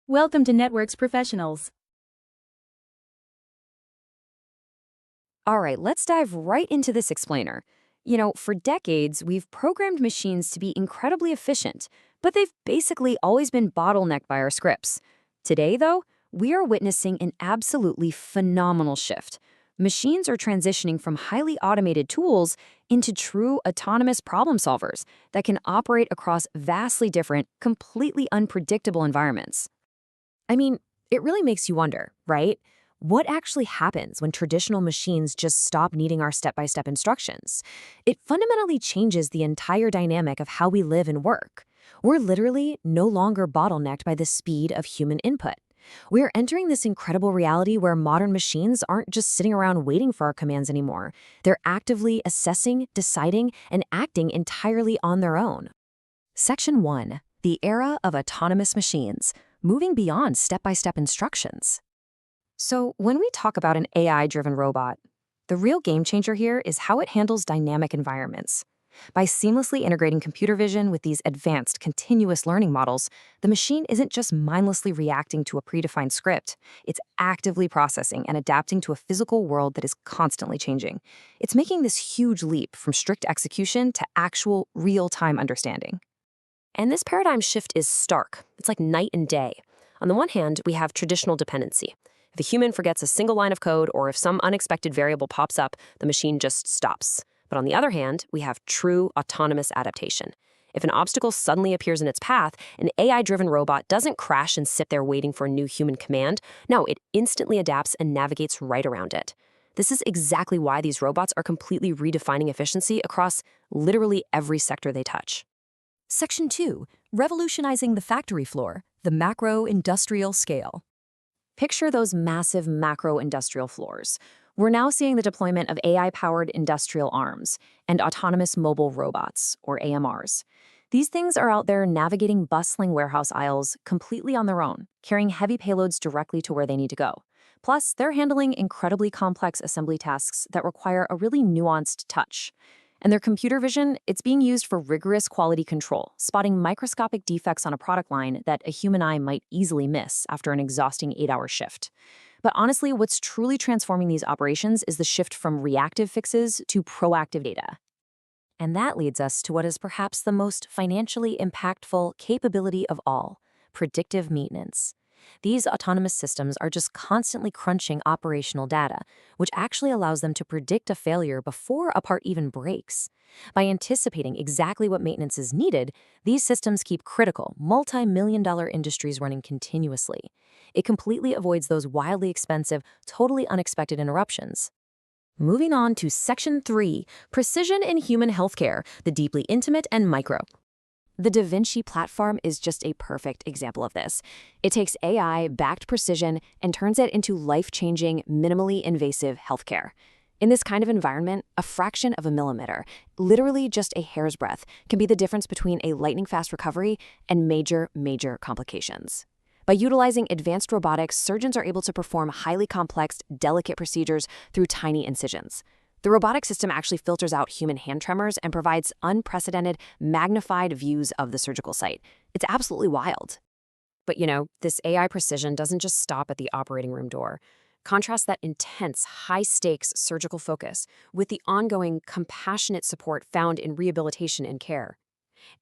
Welcome to Networks Professionals. All right, let's dive right into this explainer. For decades, we've programmed machines to be incredibly efficient, but they've basically always been bottlenecked by our scripts. Today, though, we are witnessing an absolutely phenomenal shift. Machines are transitioning from highly automated tools into true autonomous problem solvers that can operate across vastly different, completely unpredictable environments. I mean, it really makes you wonder, right? What actually happens when traditional machines just stop needing our step-by-step instructions? It fundamentally changes the entire dynamic of how we live and work. We're literally no longer bottlenecked by the speed of human input. We are entering this incredible reality where modern machines aren't just sitting around waiting for our commands anymore. They're actively assessing, deciding, and acting entirely on their own. Section 1. The era of autonomous machines, moving beyond step-by-step instructions. So when we talk about an AI-driven robot, the real game changer here is how it handles dynamic environments. By seamlessly integrating computer vision with these advanced continuous learning models, the machine isn't just mindlessly reacting to a predefined script, it's actively processing and adapting to a physical world that is constantly changing. It's making this huge leap from strict execution to actual real-time understanding. And this paradigm shift is stark. It's like night and day. On the one hand, we have traditional dependency. If a human forgets a single line of code or if some unexpected variable pops up, the machine just stops. But on the other hand, we have true autonomous adaptation. If an obstacle suddenly appears in its path, an AI-driven robot doesn't crash and sit there waiting for a new human command. No, it instantly adapts and navigates right around it. This is exactly why these robots are completely redefining efficiency across literally every sector they touch. Section 2. Revolutionizing the factory floor, the macro-industrial scale. Picture those massive macro-industrial floors. We're now seeing the deployment of AI-powered industrial arms and autonomous mobile robots, or AMRs. These things are out there navigating bustling warehouse aisles completely on their own, carrying heavy payloads directly to where they need to go. Plus, they're handling incredibly complex assembly tasks that require a really nuanced touch. And their computer vision, it's being used for rigorous quality control, spotting microscopic defects on a product line that a human eye might easily miss after an exhausting 8-hour shift. But honestly, what's truly transforming these operations is the shift from reactive fixes to proactive data. And that leads us to what is perhaps the most financially impactful capability of all: predictive maintenance. These autonomous systems are just constantly crunching operational data, which actually allows them to predict a failure before a part even breaks. By anticipating exactly what maintenance is needed, these systems keep critical, multi-million-dollar industries running continuously. It completely avoids those wildly expensive, totally unexpected interruptions. Moving on to Section 3, Precision in Human Healthcare, the deeply intimate and micro. The Da Vinci platform is just a perfect example of this. It takes AI-backed precision and turns it into life-changing, minimally invasive healthcare. In this kind of environment, a fraction of a millimeter, literally just a hair's breadth, can be the difference between a lightning-fast recovery and major complications. By utilizing advanced robotics, surgeons are able to perform highly complex, delicate procedures through tiny incisions. The robotic system actually filters out human hand tremors and provides unprecedented, magnified views of the surgical site. It's absolutely wild. But this AI precision doesn't just stop at the operating room door. Contrast that intense, high-stakes surgical focus with the ongoing, compassionate support found in rehabilitation and care.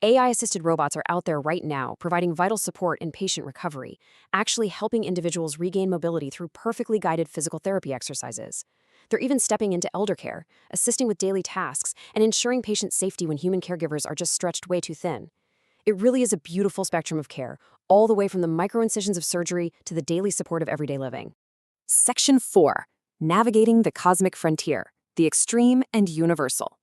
AI-assisted robots are out there right now, providing vital support in patient recovery, actually helping individuals regain mobility through perfectly guided physical therapy exercises. They're even stepping into elder care, assisting with daily tasks, and ensuring patient safety when human caregivers are just stretched way too thin. It really is a beautiful spectrum of care, all the way from the micro-incisions of surgery to the daily support of everyday living. Section 4. Navigating the Cosmic Frontier, the Extreme and Universal.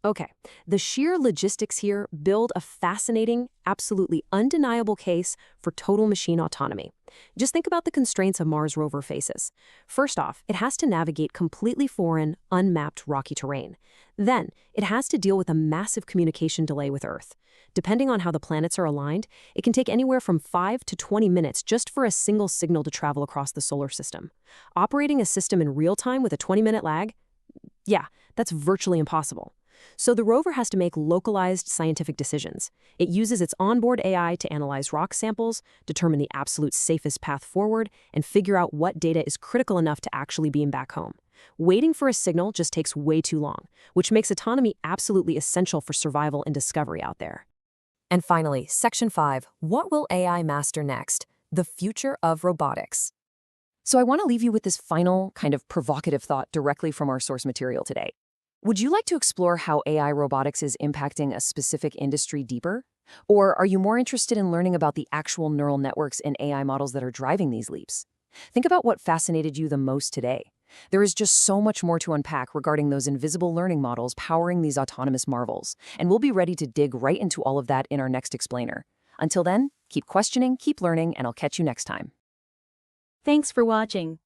Okay, the sheer logistics here build a fascinating, absolutely undeniable case for total machine autonomy. Just think about the constraints a Mars rover faces. First off, it has to navigate completely foreign, unmapped rocky terrain. Then, it has to deal with a massive communication delay with Earth. Depending on how the planets are aligned, it can take anywhere from 5 to 20 minutes just for a single signal to travel across the solar system. Operating a system in real time with a 20-minute lag? Yeah, that's virtually impossible. So the rover has to make localized scientific decisions. It uses its onboard AI to analyze rock samples, determine the absolute safest path forward, and figure out what data is critical enough to actually beam back home. Waiting for a signal just takes way too long, which makes autonomy absolutely essential for survival and discovery out there. And finally, Section 5, what will AI master next? The future of robotics. So I want to leave you with this final kind of provocative thought directly from our source material today. Would you like to explore how AI robotics is impacting a specific industry deeper? Or are you more interested in learning about the actual neural networks and AI models that are driving these leaps? Think about what fascinated you the most today. There is just so much more to unpack regarding those invisible learning models powering these autonomous marvels, and we'll be ready to dig right into all of that in our next explainer. Until then, keep questioning, keep learning, and I'll catch you next time. Thanks for watching.